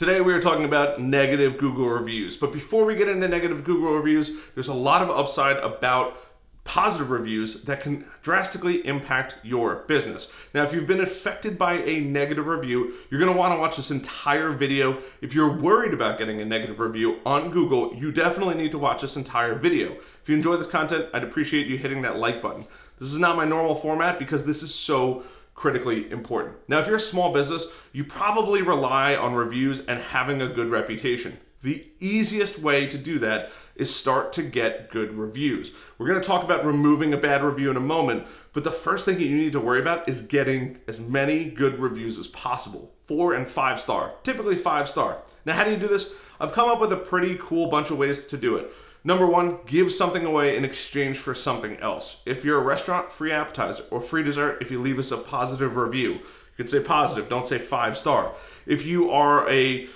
Today we are talking about negative Google reviews. But before we get into negative Google reviews, there's a lot of upside about positive reviews that can drastically impact your business. Now, if you've been affected by a negative review, you're going to want to watch this entire video. If you're worried about getting a negative review on Google, you definitely need to watch this entire video. If you enjoy this content, I'd appreciate you hitting that like button. This is not my normal format because this is so critically important. Now, if you're a small business, you probably rely on reviews and having a good reputation. The easiest way to do that is start to get good reviews. We're going to talk about removing a bad review in a moment, but the first thing that you need to worry about is getting as many good reviews as possible. 4 and 5 star, typically 5 star. Now, how do you do this? I've come up with a pretty cool bunch of ways to do it. Number one, give something away in exchange for something else. If you're a restaurant, free appetizer or free dessert if you leave us a positive review. You could say positive, don't say 5 star. If you are a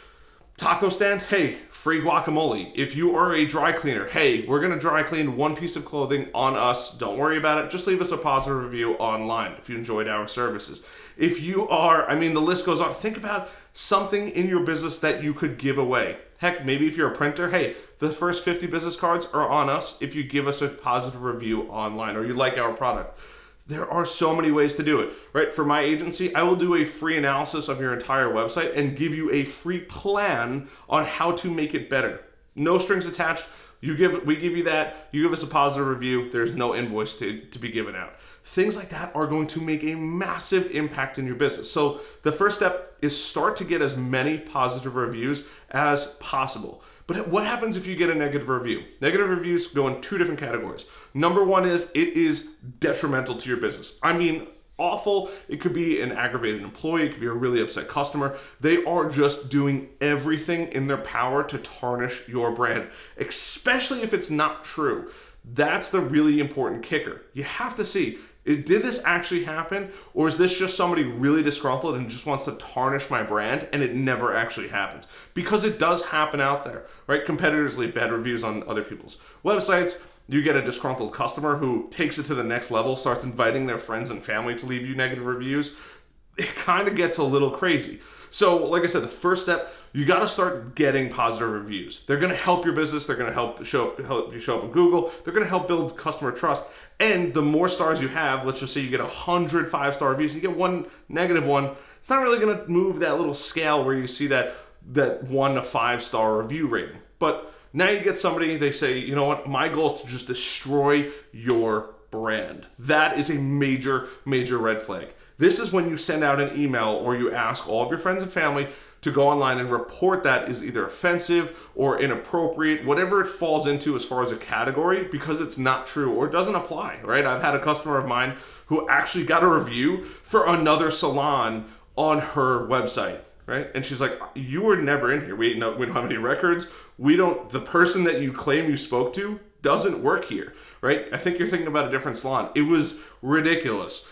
taco stand, hey, free guacamole. If you are a dry cleaner, hey, we're gonna dry clean one piece of clothing on us. Don't worry about it. Just leave us a positive review online if you enjoyed our services. If you are, the list goes on. Think about something in your business that you could give away. Heck, maybe if you're a printer, hey, the first 50 business cards are on us if you give us a positive review online or you like our product. There are so many ways to do it, right? For my agency, I will do a free analysis of your entire website and give you a free plan on how to make it better. No strings attached. We give you that. You give us a positive review. There's no invoice to be given out. Things like that are going to make a massive impact in your business. So the first step is start to get as many positive reviews as possible. But what happens if you get a negative review? Negative reviews go in 2 different categories. Number one is it is detrimental to your business. Awful. It could be an aggravated employee. It could be a really upset customer. They are just doing everything in their power to tarnish your brand, especially if it's not true. That's the really important kicker. You have to see, did this actually happen? Or is this just somebody really disgruntled and just wants to tarnish my brand and it never actually happens? Because it does happen out there, right? Competitors leave bad reviews on other people's websites. You get a disgruntled customer who takes it to the next level, starts inviting their friends and family to leave you negative reviews. It kind of gets a little crazy. So, like I said, the first step, you got to start getting positive reviews. They're going to help your business. They're going to help you show up on Google. They're going to help build customer trust. And the more stars you have, let's just say you get 100 5-star reviews, you get one negative one, it's not really going to move that little scale where you see that 1 to 5 star review rating. But now you get somebody, they say, you know what, my goal is to just destroy your brand. That is a major, major red flag. This is when you send out an email or you ask all of your friends and family to go online and report that is either offensive or inappropriate, whatever it falls into as far as a category, because it's not true or it doesn't apply, right? I've had a customer of mine who actually got a review for another salon on her website, right? And she's like, you were never in here. We don't have any records. The person that you claim you spoke to doesn't work here, right? I think you're thinking about a different salon. It was ridiculous.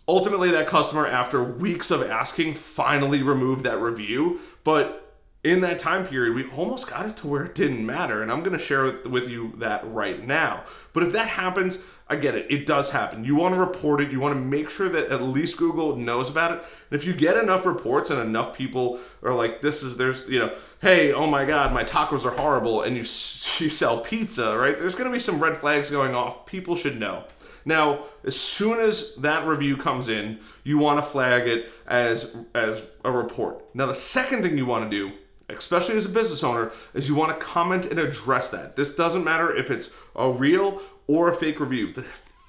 Ultimately, that customer, after weeks of asking, finally removed that review. But in that time period, we almost got it to where it didn't matter. And I'm going to share with you that right now. But if that happens, I get it. It does happen. You want to report it. You want to make sure that at least Google knows about it. And if you get enough reports and enough people are like, hey, oh my God, my tacos are horrible, and you sell pizza, right? There's going to be some red flags going off. People should know. Now, as soon as that review comes in, you want to flag it as a report. Now, the second thing you want to do, especially as a business owner, is you want to comment and address that. This doesn't matter if it's a real or a fake review. The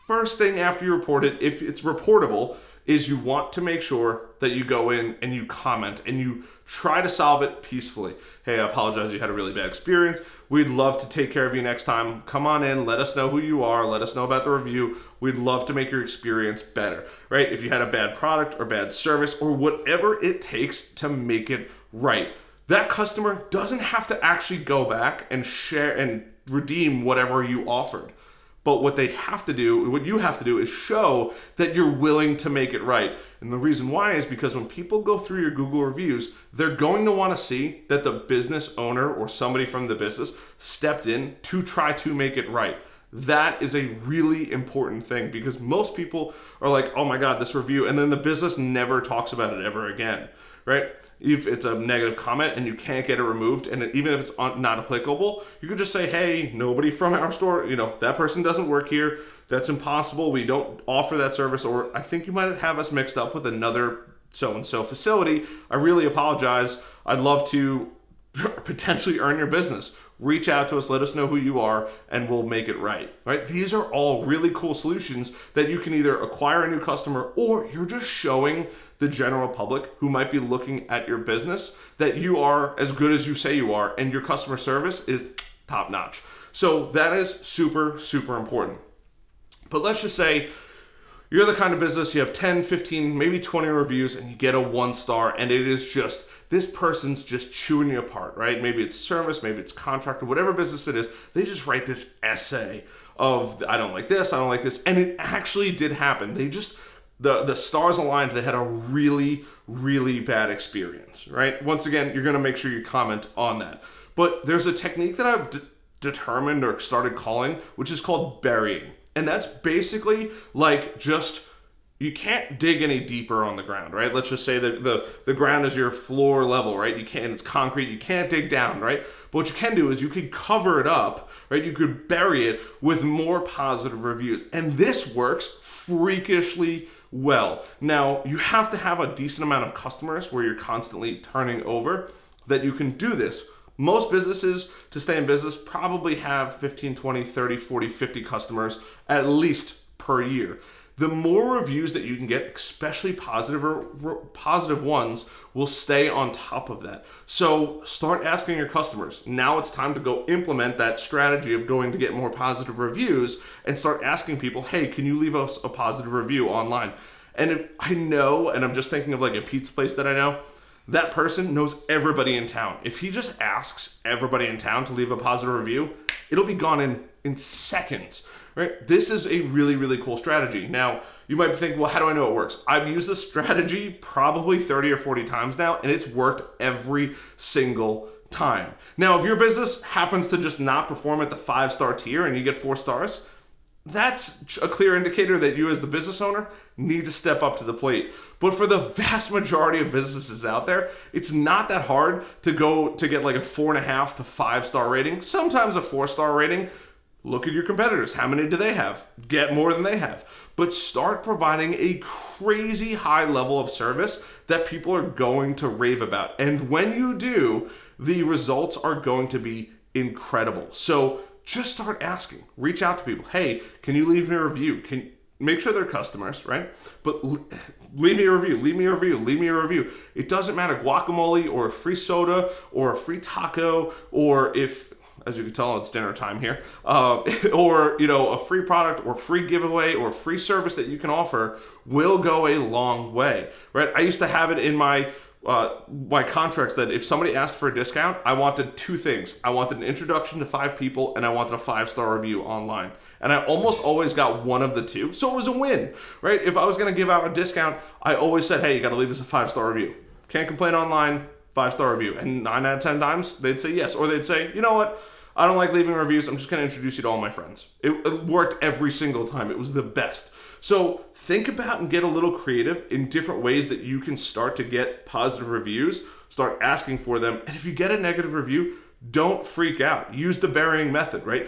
first thing after you report it, if it's reportable, is you want to make sure that you go in and you comment and you try to solve it peacefully. Hey, I apologize, you had a really bad experience. We'd love to take care of you next time. Come on in, let us know who you are, let us know about the review. We'd love to make your experience better, right? If you had a bad product or bad service or whatever it takes to make it right. That customer doesn't have to actually go back and share and redeem whatever you offered. But what you have to do is show that you're willing to make it right. And the reason why is because when people go through your Google reviews, they're going to want to see that the business owner or somebody from the business stepped in to try to make it right. That is a really important thing because most people are like, oh my God, this review, and then the business never talks about it ever again. right? If it's a negative comment and you can't get it removed, and even if it's not applicable, you could just say, hey, nobody from our store, that person doesn't work here. That's impossible. We don't offer that service. Or I think you might have us mixed up with another so-and-so facility. I really apologize. I'd love to potentially earn your business. Reach out to us, let us know who you are, and we'll make it right. These are all really cool solutions that you can either acquire a new customer, or you're just showing the general public who might be looking at your business that you are as good as you say you are, and your customer service is top notch. So that is super, super important. But let's just say you're the kind of business, you have 10, 15, maybe 20 reviews, and you get a 1-star, and it is just, this person's just chewing you apart, right? Maybe it's service, maybe it's contractor, whatever business it is, they just write this essay of, I don't like this, I don't like this, and it actually did happen. They just, the stars aligned, they had a really, really bad experience, right? Once again, you're gonna make sure you comment on that. But there's a technique that I've determined or started calling, which is called burying. And that's basically like just, you can't dig any deeper on the ground, right? Let's just say that the ground is your floor level, right? It's concrete, you can't dig down, right? But what you can do is you could cover it up, right? You could bury it with more positive reviews. And this works freakishly well. Now, you have to have a decent amount of customers where you're constantly turning over that you can do this. Most businesses, to stay in business, probably have 15, 20, 30, 40, 50 customers at least per year. The more reviews that you can get, especially positive ones, will stay on top of that. So start asking your customers. Now it's time to go implement that strategy of going to get more positive reviews, and start asking people, hey, can you leave us a positive review online? And if I know, and I'm just thinking of like a pizza place that I know, that person knows everybody in town. If he just asks everybody in town to leave a positive review, it'll be gone in seconds, right? This is a really, really cool strategy. Now, you might be thinking, well, how do I know it works? I've used this strategy probably 30 or 40 times now, and it's worked every single time. Now, if your business happens to just not perform at the 5-star tier and you get 4 stars, that's a clear indicator that you as the business owner need to step up to the plate. But for the vast majority of businesses out there, it's not that hard to get like a 4.5 to 5-star rating, sometimes a 4-star rating. Look at your competitors. How many do they have? Get more than they have. But start providing a crazy high level of service that people are going to rave about. And when you do, the results are going to be incredible. So just start asking. Reach out to people. Hey, can you leave me a review? Make sure they're customers, right? But leave me a review, leave me a review, leave me a review. It doesn't matter, guacamole or a free soda or a free taco, or if, as you can tell, it's dinner time here, or a free product or free giveaway or free service that you can offer will go a long way, right? I used to have it in my contracts that if somebody asked for a discount, I wanted 2 things. I wanted an introduction to 5 people, and I wanted a 5-star review online. And I almost always got one of the 2. So it was a win, right? If I was going to give out a discount, I always said, hey, you got to leave us a 5-star review. Can't complain online, 5-star review. And 9 out of 10 times, they'd say yes. Or they'd say, you know what? I don't like leaving reviews. I'm just going to introduce you to all my friends. It worked every single time. It was the best. So think about and get a little creative in different ways that you can start to get positive reviews. Start asking for them. And if you get a negative review, don't freak out. Use the burying method, right?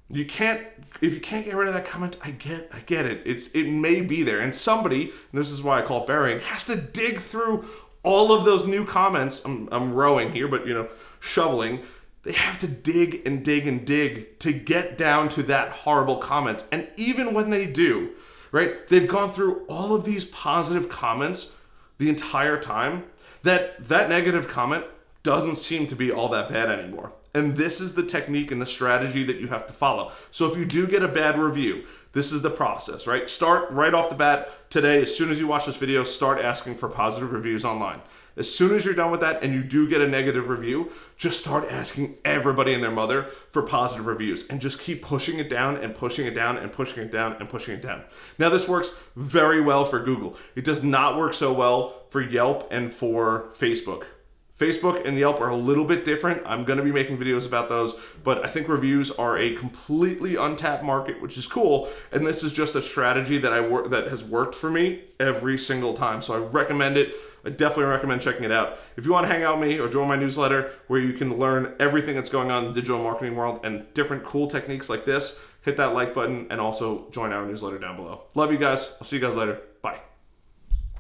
If you can't get rid of that comment, I get it. It may be there. And somebody, and this is why I call it burying, has to dig through all of those new comments. I'm rowing here, but shoveling. They have to dig and dig and dig to get down to that horrible comment. And even when they do, right, they've gone through all of these positive comments the entire time, that negative comment doesn't seem to be all that bad anymore. And this is the technique and the strategy that you have to follow. So if you do get a bad review, this is the process, right? Start right off the bat today. As soon as you watch this video, start asking for positive reviews online. As soon as you're done with that and you do get a negative review, just start asking everybody and their mother for positive reviews, and just keep pushing it down and pushing it down and pushing it down and pushing it down. Now, this works very well for Google. It does not work so well for Yelp and for Facebook. Facebook and Yelp are a little bit different. I'm going to be making videos about those, but I think reviews are a completely untapped market, which is cool. And this is just a strategy that that has worked for me every single time. So I recommend it. I definitely recommend checking it out. If you want to hang out with me or join my newsletter where you can learn everything that's going on in the digital marketing world and different cool techniques like this, hit that like button and also join our newsletter down below. Love you guys. I'll see you guys later.